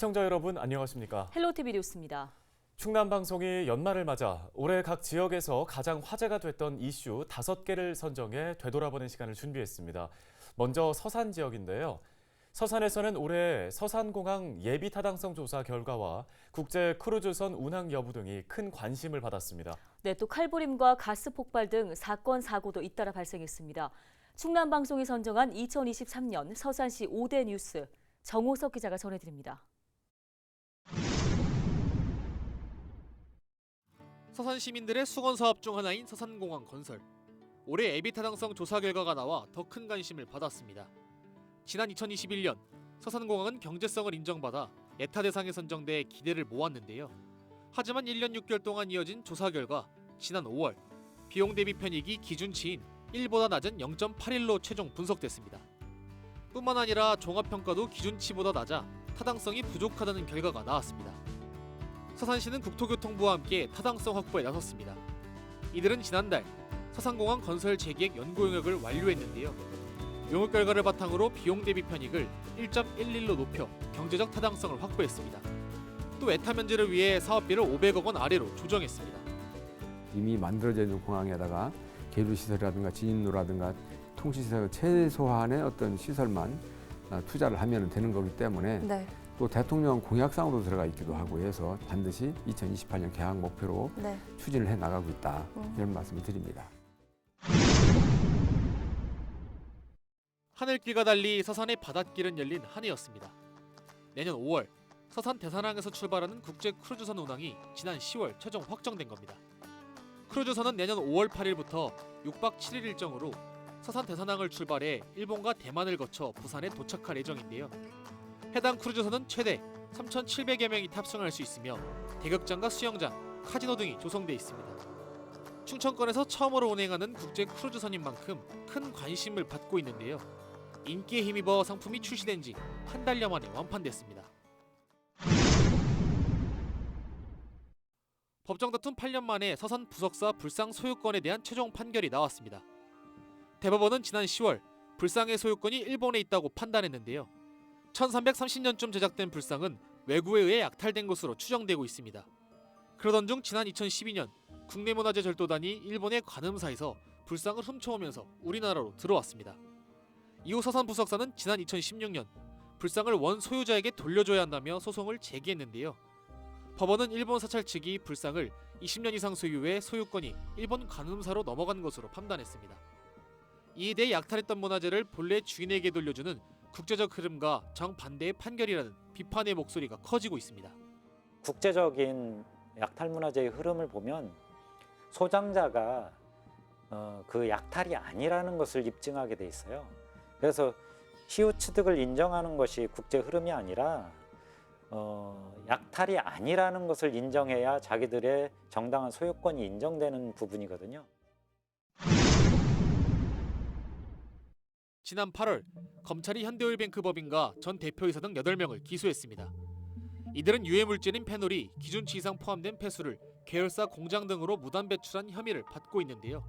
시청자 여러분 안녕하십니까? 헬로티비 뉴스입니다. 충남방송이 연말을 맞아 올해 각 지역에서 가장 화제가 됐던 이슈 5개를 선정해 되돌아보는 시간을 준비했습니다. 먼저 서산 지역인데요. 서산에서는 올해 서산공항 예비 타당성 조사 결과와 국제 크루즈선 운항 여부 등이 큰 관심을 받았습니다. 네, 또 칼부림과 가스 폭발 등 사건, 사고도 잇따라 발생했습니다. 충남방송이 선정한 2023년 서산시 5대 뉴스, 정호석 기자가 전해드립니다. 서산 시민들의 수건 사업 중 하나인 서산공항 건설. 올해 예비 타당성 조사 결과가 나와 더 큰 관심을 받았습니다. 지난 2021년 서산공항은 경제성을 인정받아 예타 대상에 선정돼 기대를 모았는데요. 하지만 1년 6개월 동안 이어진 조사 결과 지난 5월 비용 대비 편익이 기준치인 1보다 낮은 0.81로 최종 분석됐습니다. 뿐만 아니라 종합평가도 기준치보다 낮아 타당성이 부족하다는 결과가 나왔습니다. 서산시는 국토교통부와 함께 타당성 확보에 나섰습니다. 이들은 지난달 서산공항 건설 재계획 연구 용역을 완료했는데요. 용역 결과를 바탕으로 비용 대비 편익을 1.11로 높여 경제적 타당성을 확보했습니다. 또 예타 면제를 위해 사업비를 500억 원 아래로 조정했습니다. 이미 만들어져 있는 공항에다가 계류시설이라든가 진입로라든가 통신시설 최소한의 어떤 시설만 투자를 하면 되는 거기 때문에 또 대통령 공약상으로 들어가 있기도 하고 해서 반드시 2028년 개항 목표로 추진을 해 나가고 있다. 이런 말씀을 드립니다. 하늘길과 달리 서산의 바닷길은 열린 한 해였습니다. 내년 5월 서산 대산항에서 출발하는 국제 크루즈선 운항이 지난 10월 최종 확정된 겁니다. 크루즈선은 내년 5월 8일부터 6박 7일 일정으로 서산 대산항을 출발해 일본과 대만을 거쳐 부산에 도착할 예정인데요. 해당 크루즈선은 최대 3,700여 명이 탑승할 수 있으며 대극장과 수영장, 카지노 등이 조성돼 있습니다. 충청권에서 처음으로 운행하는 국제 크루즈선인 만큼 큰 관심을 받고 있는데요. 인기에 힘입어 상품이 출시된 지 한 달여 만에 완판됐습니다. 법정 다툼 8년 만에 서산 부석사 불상 소유권에 대한 최종 판결이 나왔습니다. 대법원은 지난 10월 불상의 소유권이 일본에 있다고 판단했는데요. 1330년쯤 제작된 불상은 외구에 의해 약탈된 것으로 추정되고 있습니다. 그러던 중 지난 2012년 국내문화재절도단이 일본의 관음사에서 불상을 훔쳐오면서 우리나라로 들어왔습니다. 이후 서산 부석사는 지난 2016년 불상을 원 소유자에게 돌려줘야 한다며 소송을 제기했는데요. 법원은 일본 사찰 측이 불상을 20년 이상 소유해 소유권이 일본 관음사로 넘어간 것으로 판단했습니다. 이에 대해 약탈했던 문화재를 본래 주인에게 돌려주는 국제적 흐름과 정반대의 판결이라는 비판의 목소리가 커지고 있습니다. 국제적인 약탈 문화재의 흐름을 보면 소장자가 그 약탈이 아니라는 것을 입증하게 돼 있어요. 그래서 희우 취득을 인정하는 것이 국제 흐름이 아니라 약탈이 아니라는 것을 인정해야 자기들의 정당한 소유권이 인정되는 부분이거든요. 지난 8월 검찰이 현대오일뱅크 법인과 전 대표이사 등 8명을 기소했습니다. 이들은 유해물질인 페놀이 기준치 이상 포함된 폐수를 계열사 공장 등으로 무단 배출한 혐의를 받고 있는데요.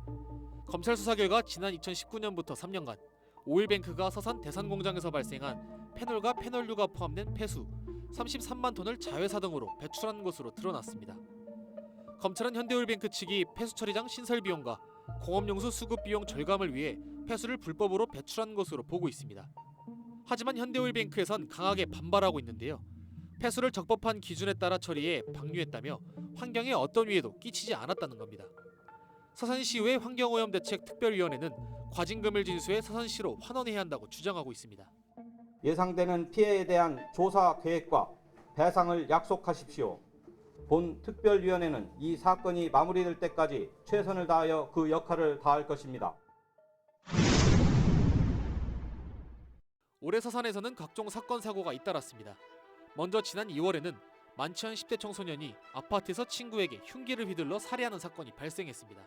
검찰 수사 결과 지난 2019년부터 3년간 오일뱅크가 서산 대산공장에서 발생한 페놀과 페놀류가 포함된 폐수 33만 톤을 자회사 등으로 배출한 것으로 드러났습니다. 검찰은 현대오일뱅크 측이 폐수 처리장 신설 비용과 공업용수 수급 비용 절감을 위해 폐수를 불법으로 배출한 것으로 보고 있습니다. 하지만 현대오일뱅크에선 강하게 반발하고 있는데요. 폐수를 적법한 기준에 따라 처리해 방류했다며 환경에 어떤 위해도 끼치지 않았다는 겁니다. 서산시의회 환경오염대책특별위원회는 과징금을 진수해 서산시로 환원해야 한다고 주장하고 있습니다. 예상되는 피해에 대한 조사 계획과 배상을 약속하십시오. 본 특별위원회는 이 사건이 마무리될 때까지 최선을 다하여 그 역할을 다할 것입니다. 올해 서산에서는 각종 사건 사고가 잇따랐습니다. 먼저 지난 2월에는 만취한 10대 청소년이 아파트에서 친구에게 흉기를 휘둘러 살해하는 사건이 발생했습니다.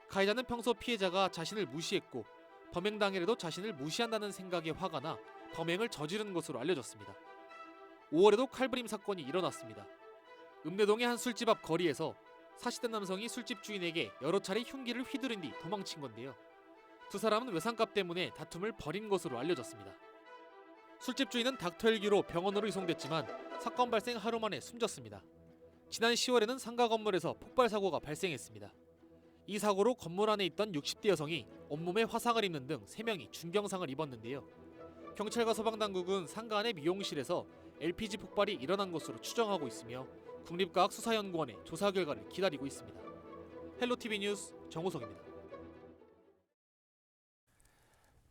가해자는 평소 피해자가 자신을 무시했고 범행 당일에도 자신을 무시한다는 생각에 화가 나 범행을 저지른 것으로 알려졌습니다. 5월에도 칼부림 사건이 일어났습니다. 읍내동의 한 술집 앞 거리에서 40대 남성이 술집 주인에게 여러 차례 흉기를 휘두른 뒤 도망친 건데요. 두 사람은 외상값 때문에 다툼을 벌인 것으로 알려졌습니다. 술집 주인은 닥터 헬기로 병원으로 이송됐지만 사건 발생 하루 만에 숨졌습니다. 지난 10월에는 상가 건물에서 폭발 사고가 발생했습니다. 이 사고로 건물 안에 있던 60대 여성이 온몸에 화상을 입는 등 3명이 중경상을 입었는데요. 경찰과 소방당국은 상가 안의 미용실에서 LPG 폭발이 일어난 것으로 추정하고 있으며 국립과학수사연구원의 조사 결과를 기다리고 있습니다. 헬로티비 뉴스 정호성입니다.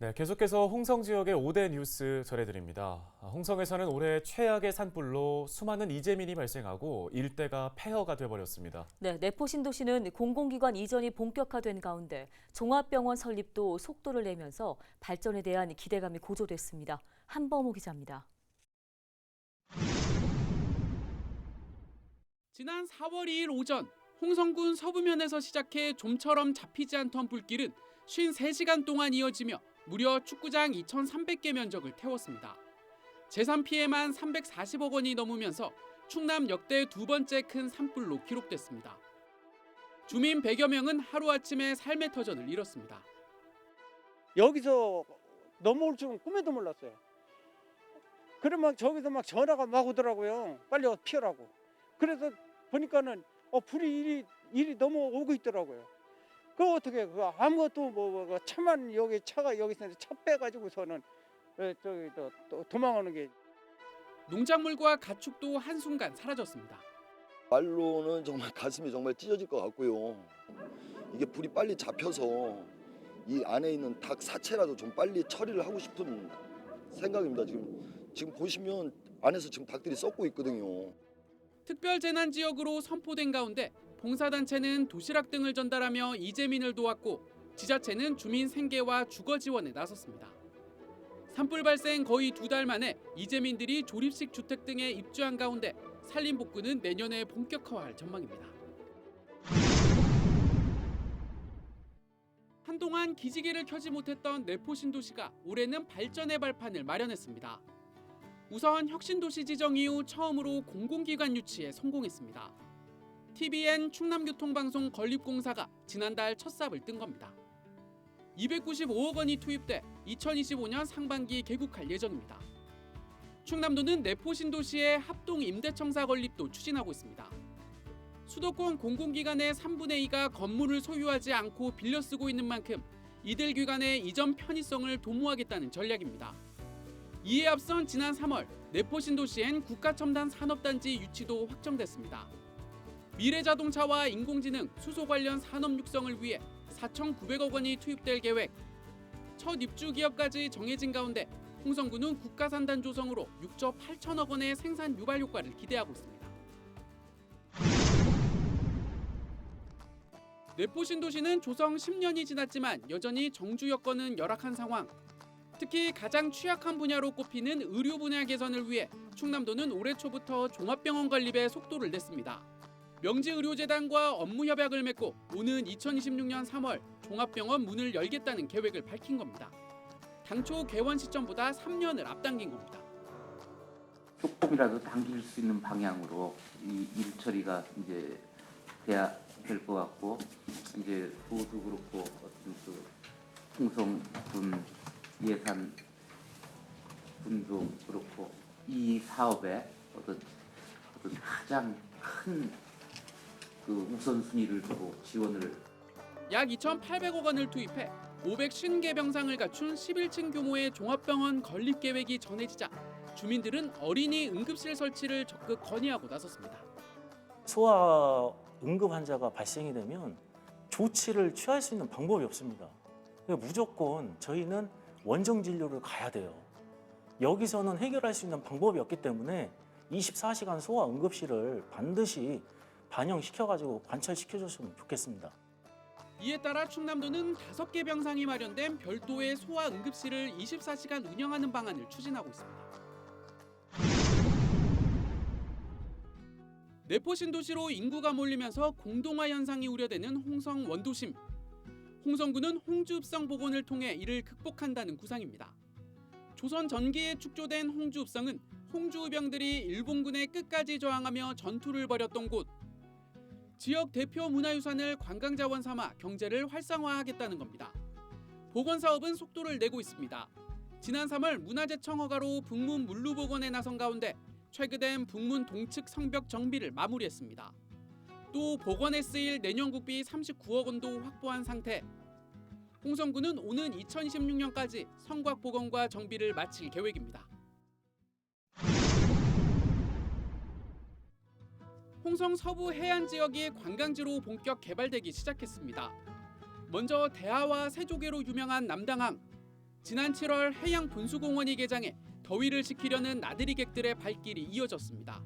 네, 계속해서 홍성 지역의 5대 뉴스 전해드립니다. 홍성에서는 올해 최악의 산불로 수많은 이재민이 발생하고 일대가 폐허가 돼버렸습니다. 네, 내포 신도시는 공공기관 이전이 본격화된 가운데 종합병원 설립도 속도를 내면서 발전에 대한 기대감이 고조됐습니다. 한범호 기자입니다. 지난 4월 2일 오전 홍성군 서부면에서 시작해 좀처럼 잡히지 않던 불길은 53시간 동안 이어지며 무려 축구장 2,300개 면적을 태웠습니다. 재산 피해만 340억 원이 넘으면서 충남 역대 두 번째 큰 산불로 기록됐습니다. 주민 100여 명은 하루아침에 삶의 터전을 잃었습니다. 여기서 넘어올 줄은 꿈에도 몰랐어요. 그래 막 저기서 막 전화가 막 오더라고요. 빨리 피하라고. 그래서 보니까는 불이 일이 넘어오고 있더라고요. 그 어떻게 그 아무것도 뭐 차만 여기 차가 여기서 차 빼가지고서는 저기 또 도망가는 게. 농작물과 가축도 한순간 사라졌습니다. 말로는 정말 가슴이 정말 찢어질 것 같고요. 이게 불이 빨리 잡혀서 이 안에 있는 닭 사체라도 좀 빨리 처리를 하고 싶은 생각입니다. 지금 보시면 안에서 지금 닭들이 썩고 있거든요. 특별재난지역으로 선포된 가운데 봉사단체는 도시락 등을 전달하며 이재민을 도왔고 지자체는 주민 생계와 주거 지원에 나섰습니다. 산불 발생 거의 2달 만에 이재민들이 조립식 주택 등에 입주한 가운데 산림복구는 내년에 본격화할 전망입니다. 한동안 기지개를 켜지 못했던 내포 신도시가 올해는 발전의 발판을 마련했습니다. 우선 혁신도시 지정 이후 처음으로 공공기관 유치에 성공했습니다. TVN 충남교통방송 건립공사가 지난달 첫 삽을 뜬 겁니다. 295억 원이 투입돼 2025년 상반기 개국할 예정입니다. 충남도는 내포 신도시의 합동 임대청사 건립도 추진하고 있습니다. 수도권 공공기관의 3분의 2가 건물을 소유하지 않고 빌려 쓰고 있는 만큼 이들 기관의 이전 편의성을 도모하겠다는 전략입니다. 이에 앞선 지난 3월 내포 신도시엔 국가첨단 산업단지 유치도 확정됐습니다. 미래자동차와 인공지능, 수소 관련 산업 육성을 위해 4,900억 원이 투입될 계획. 첫 입주 기업까지 정해진 가운데 홍성군은 국가산단 조성으로 6조 8천억 원의 생산 유발 효과를 기대하고 있습니다. 내포 신도시는 조성 10년이 지났지만 여전히 정주 여건은 열악한 상황. 특히 가장 취약한 분야로 꼽히는 의료 분야 개선을 위해 충남도는 올해 초부터 종합병원 건립에 속도를 냈습니다. 명지의료재단과 업무 협약을 맺고 오는 2026년 3월 종합병원 문을 열겠다는 계획을 밝힌 겁니다. 당초 개원 시점보다 3년을 앞당긴 겁니다. 조금이라도 당길 수 있는 방향으로 이 일 처리가 이제 돼야 될 것 같고, 이제 도도 그렇고 어떤 그 홍성군 예산 분도 그렇고 이 사업에 어떤 가장 큰 그 우선순위를 두고 지원을 약 2,800억 원을 투입해 550개 병상을 갖춘 11층 규모의 종합병원 건립 계획이 전해지자 주민들은 어린이 응급실 설치를 적극 건의하고 나섰습니다. 소아 응급 환자가 발생이 되면 조치를 취할 수 있는 방법이 없습니다. 무조건 저희는 원정 진료를 가야 돼요. 여기서는 해결할 수 있는 방법이 없기 때문에 24시간 소아 응급실을 반드시 반영시켜가지고 관철시켜줬으면 좋겠습니다. 이에 따라 충남도는 5개 병상이 마련된 별도의 소아 응급실을 24시간 운영하는 방안을 추진하고 있습니다. 내포 신도시로 인구가 몰리면서 공동화 현상이 우려되는 홍성 원도심. 홍성군은 홍주읍성 복원을 통해 이를 극복한다는 구상입니다. 조선 전기에 축조된 홍주읍성은 홍주의병들이 일본군에 끝까지 저항하며 전투를 벌였던 곳. 지역 대표 문화유산을 관광자원 삼아 경제를 활성화하겠다는 겁니다. 복원 사업은 속도를 내고 있습니다. 지난 3월 문화재청 허가로 북문 물루 복원에 나선 가운데 최근엔 북문 동측 성벽 정비를 마무리했습니다. 또 복원에 쓰일 내년 국비 39억 원도 확보한 상태. 홍성군은 오는 2026년까지 성곽 복원과 정비를 마칠 계획입니다. 홍성 서부 해안 지역이 관광지로 본격 개발되기 시작했습니다. 먼저 대하와 세조개로 유명한 남당항. 지난 7월 해양 분수공원이 개장해 더위를 식히려는 나들이객들의 발길이 이어졌습니다.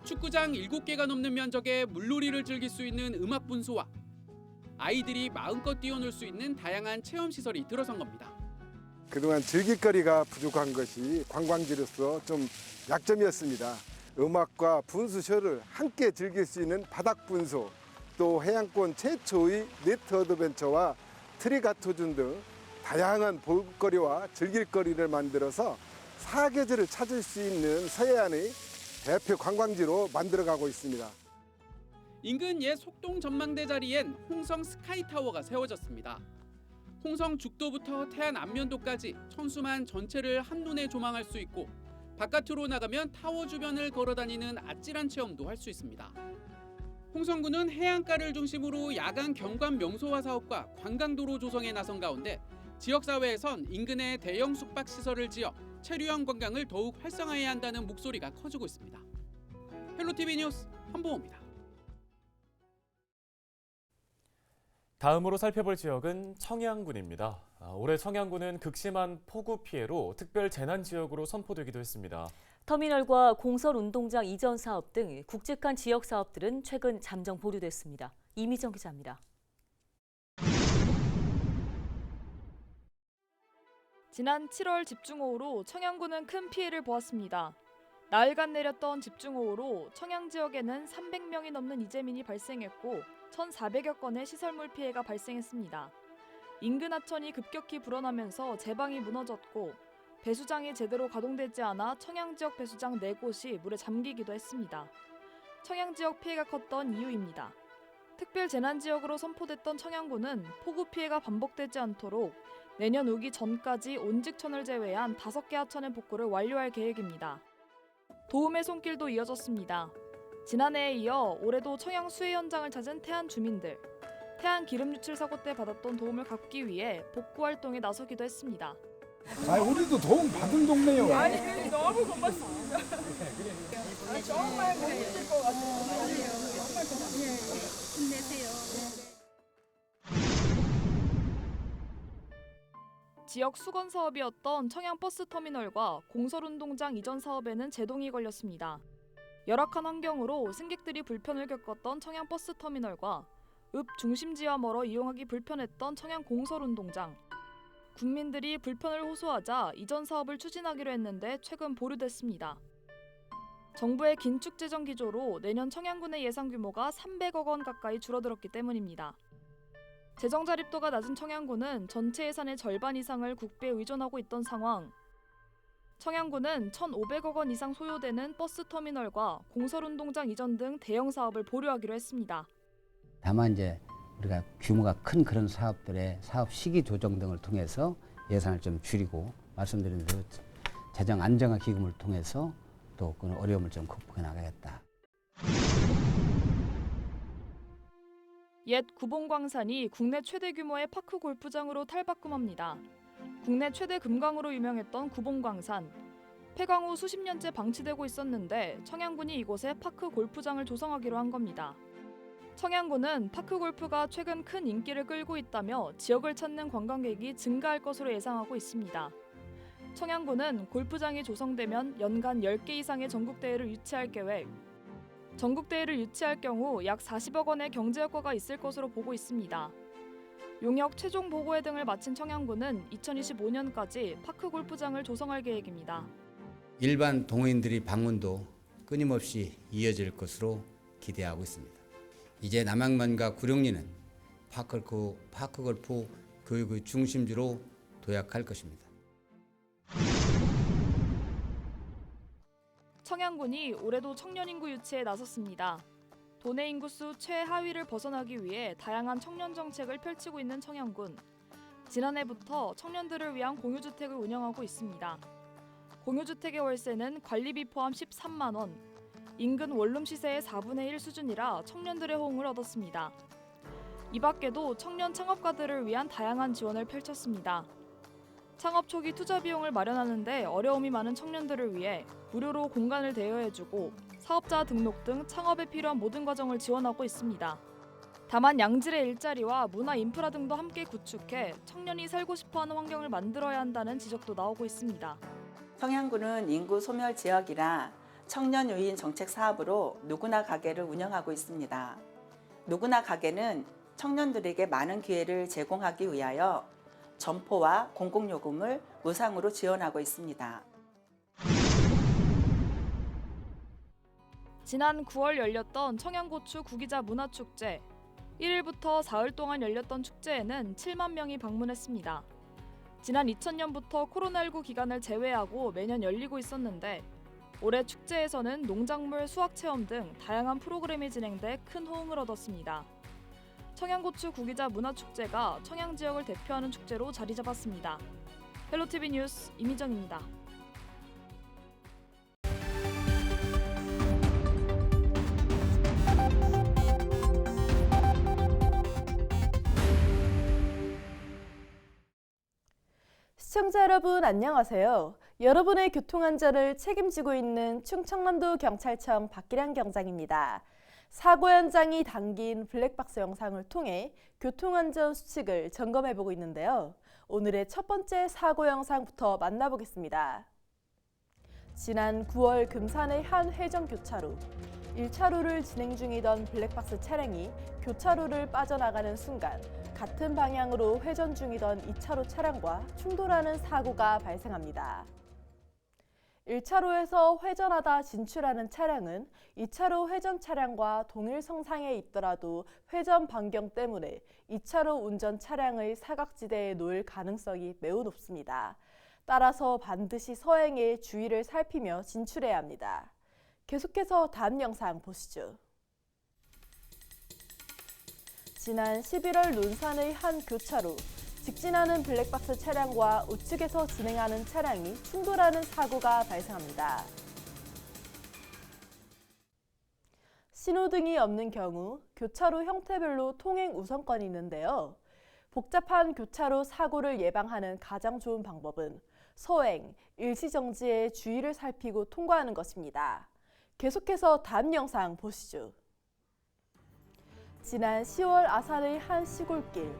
축구장 7개가 넘는 면적에 물놀이를 즐길 수 있는 음악 분수와 아이들이 마음껏 뛰어놀 수 있는 다양한 체험시설이 들어선 겁니다. 그동안 즐길거리가 부족한 것이 관광지로서 좀 약점이었습니다. 음악과 분수쇼를 함께 즐길 수 있는 바닥 분수, 또 해양권 최초의 네트 어드벤처와 트리가토준 등 다양한 볼거리와 즐길거리를 만들어서 사계절을 찾을 수 있는 서해안의 대표 관광지로 만들어가고 있습니다. 인근 옛 속동 전망대 자리엔 홍성 스카이타워가 세워졌습니다. 홍성 죽도부터 태안 안면도까지 천수만 전체를 한눈에 조망할 수 있고 바깥으로 나가면 타워 주변을 걸어다니는 아찔한 체험도 할 수 있습니다. 홍성군은 해안가를 중심으로 야간 경관 명소화 사업과 관광도로 조성에 나선 가운데 지역사회에선 인근에 대형 숙박시설을 지어 체류형 관광을 더욱 활성화해야 한다는 목소리가 커지고 있습니다. 헬로티비 뉴스 한보호입니다. 다음으로 살펴볼 지역은 청양군입니다. 올해 청양군은 극심한 폭우 피해로 특별 재난 지역으로 선포되기도 했습니다. 터미널과 공설 운동장 이전 사업 등 굵직한 지역 사업들은 최근 잠정 보류됐습니다. 이미정 기자입니다. 지난 7월 집중호우로 청양군은 큰 피해를 보았습니다. 나흘간 내렸던 집중호우로 청양 지역에는 300명이 넘는 이재민이 발생했고 1,400여 건의 시설물 피해가 발생했습니다. 인근 하천이 급격히 불어나면서 제방이 무너졌고 배수장이 제대로 가동되지 않아 청양 지역 배수장 4곳이 물에 잠기기도 했습니다. 청양 지역 피해가 컸던 이유입니다. 특별 재난 지역으로 선포됐던 청양군은 폭우 피해가 반복되지 않도록 내년 우기 전까지 온직천을 제외한 5개 하천의 복구를 완료할 계획입니다. 도움의 손길도 이어졌습니다. 지난해에 이어 올해도 청양 수해 현장을 찾은 태안 주민들, 태안 기름 유출 사고 때 받았던 도움을 갚기 위해 복구 활동에 나서기도 했습니다. 우리도 도움 받은 동네요. 아니 너무 고맙습니다. 정말 못 믿을 것 같아요. 정말 고맙습니다. 힘내세요. 지역 수건 사업이었던 청양 버스 터미널과 공설 운동장 이전 사업에는 제동이 걸렸습니다. 열악한 환경으로 승객들이 불편을 겪었던 청양 버스 터미널과 읍 중심지와 멀어 이용하기 불편했던 청양 공설 운동장. 국민들이 불편을 호소하자 이전 사업을 추진하기로 했는데 최근 보류됐습니다. 정부의 긴축 재정 기조로 내년 청양군의 예상 규모가 300억 원 가까이 줄어들었기 때문입니다. 재정 자립도가 낮은 청양군은 전체 예산의 절반 이상을 국비에 의존하고 있던 상황. 청양군은 1,500억 원 이상 소요되는 버스 터미널과 공설 운동장 이전 등 대형 사업을 보류하기로 했습니다. 다만 이제 우리가 규모가 큰 그런 사업들의 사업 시기 조정 등을 통해서 예산을 좀 줄이고 말씀드린 대로 재정 안정화 기금을 통해서 또 그 어려움을 좀 극복해 나가겠다. 옛 구봉광산이 국내 최대 규모의 파크 골프장으로 탈바꿈합니다. 국내 최대 금강으로 유명했던 구봉광산. 폐광 후 수십 년째 방치되고 있었는데 청양군이 이곳에 파크 골프장을 조성하기로 한 겁니다. 청양군은 파크 골프가 최근 큰 인기를 끌고 있다며 지역을 찾는 관광객이 증가할 것으로 예상하고 있습니다. 청양군은 골프장이 조성되면 연간 10개 이상의 전국대회를 유치할 계획. 전국대회를 유치할 경우 약 40억 원의 경제 효과가 있을 것으로 보고 있습니다. 용역 최종 보고회 등을 마친 청양군은 2025년까지 파크 골프장을 조성할 계획입니다. 일반 동호인들이 방문도 끊임없이 이어질 것으로 기대하고 있습니다. 이제 남양만과 구룡리는 파크 골프 교육의 중심지로 도약할 것입니다. 청양군이 올해도 청년 인구 유치에 나섰습니다. 도내 인구수 최하위를 벗어나기 위해 다양한 청년 정책을 펼치고 있는 청양군. 지난해부터 청년들을 위한 공유주택을 운영하고 있습니다. 공유주택의 월세는 관리비 포함 13만 원, 인근 원룸 시세의 4분의 1 수준이라 청년들의 호응을 얻었습니다. 이 밖에도 청년 창업가들을 위한 다양한 지원을 펼쳤습니다. 창업 초기 투자 비용을 마련하는데 어려움이 많은 청년들을 위해 무료로 공간을 대여해주고 사업자 등록 등 창업에 필요한 모든 과정을 지원하고 있습니다. 다만 양질의 일자리와 문화 인프라 등도 함께 구축해 청년이 살고 싶어하는 환경을 만들어야 한다는 지적도 나오고 있습니다. 청양군은 인구 소멸 지역이라 청년 유인 정책 사업으로 누구나 가게를 운영하고 있습니다. 누구나 가게는 청년들에게 많은 기회를 제공하기 위하여 점포와 공공요금을 무상으로 지원하고 있습니다. 지난 9월 열렸던 청양고추 구기자 문화축제. 1일부터 사흘 동안 열렸던 축제에는 7만 명이 방문했습니다. 지난 2000년부터 코로나19 기간을 제외하고 매년 열리고 있었는데 올해 축제에서는 농작물 수확체험 등 다양한 프로그램이 진행돼 큰 호응을 얻었습니다. 청양고추 구기자 문화축제가 청양 지역을 대표하는 축제로 자리 잡았습니다. 헬로티비 뉴스 이미정입니다. 시청자 여러분 안녕하세요. 여러분의 교통안전을 책임지고 있는 충청남도 경찰청 박기량 경장입니다. 사고 현장이 담긴 블랙박스 영상을 통해 교통안전 수칙을 점검해보고 있는데요. 오늘의 첫 번째 사고 영상부터 만나보겠습니다. 지난 9월 금산의 한 회전교차로 1차로를 진행 중이던 블랙박스 차량이 교차로를 빠져나가는 순간 같은 방향으로 회전 중이던 2차로 차량과 충돌하는 사고가 발생합니다. 1차로에서 회전하다 진출하는 차량은 2차로 회전 차량과 동일 성상에 있더라도 회전 반경 때문에 2차로 운전 차량의 사각지대에 놓일 가능성이 매우 높습니다. 따라서 반드시 서행에 주의를 살피며 진출해야 합니다. 계속해서 다음 영상 보시죠. 지난 11월 논산의 한 교차로, 직진하는 블랙박스 차량과 우측에서 진행하는 차량이 충돌하는 사고가 발생합니다. 신호등이 없는 경우 교차로 형태별로 통행 우선권이 있는데요. 복잡한 교차로 사고를 예방하는 가장 좋은 방법은 서행, 일시정지에 주의를 살피고 통과하는 것입니다. 계속해서 다음 영상 보시죠. 지난 10월 아산의 한 시골길,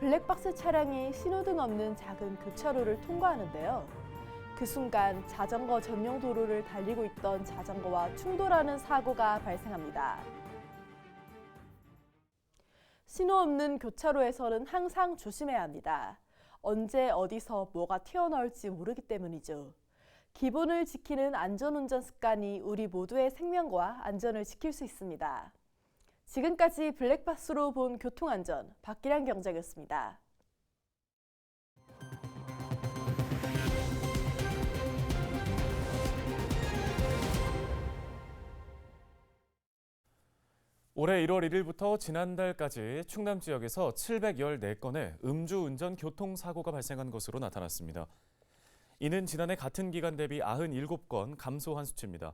블랙박스 차량이 신호등 없는 작은 교차로를 통과하는데요. 그 순간 자전거 전용 도로를 달리고 있던 자전거와 충돌하는 사고가 발생합니다. 신호 없는 교차로에서는 항상 조심해야 합니다. 언제 어디서 뭐가 튀어나올지 모르기 때문이죠. 기본을 지키는 안전운전 습관이 우리 모두의 생명과 안전을 지킬 수 있습니다. 지금까지 블랙박스로 본 교통안전 박기량 경장이었습니다. 올해 1월 1일부터 지난달까지 충남 지역에서 714건의 음주운전 교통사고가 발생한 것으로 나타났습니다. 이는 지난해 같은 기간 대비 97건 감소한 수치입니다.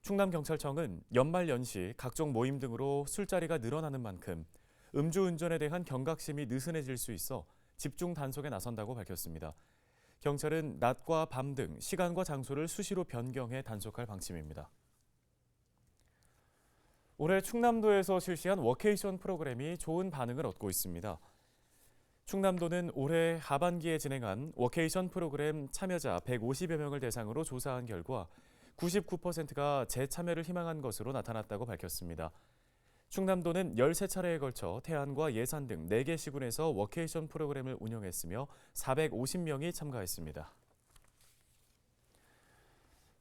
충남경찰청은 연말연시 각종 모임 등으로 술자리가 늘어나는 만큼 음주운전에 대한 경각심이 느슨해질 수 있어 집중 단속에 나선다고 밝혔습니다. 경찰은 낮과 밤 등 시간과 장소를 수시로 변경해 단속할 방침입니다. 올해 충남도에서 실시한 워케이션 프로그램이 좋은 반응을 얻고 있습니다. 충남도는 올해 하반기에 진행한 워케이션 프로그램 참여자 150여 명을 대상으로 조사한 결과 99%가 재참여를 희망한 것으로 나타났다고 밝혔습니다. 충남도는 13차례에 걸쳐 태안과 예산 등 4개 시군에서 워케이션 프로그램을 운영했으며 450명이 참가했습니다.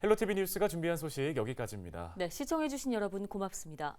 헬로티비 뉴스가 준비한 소식 여기까지입니다. 네, 시청해주신 여러분 고맙습니다.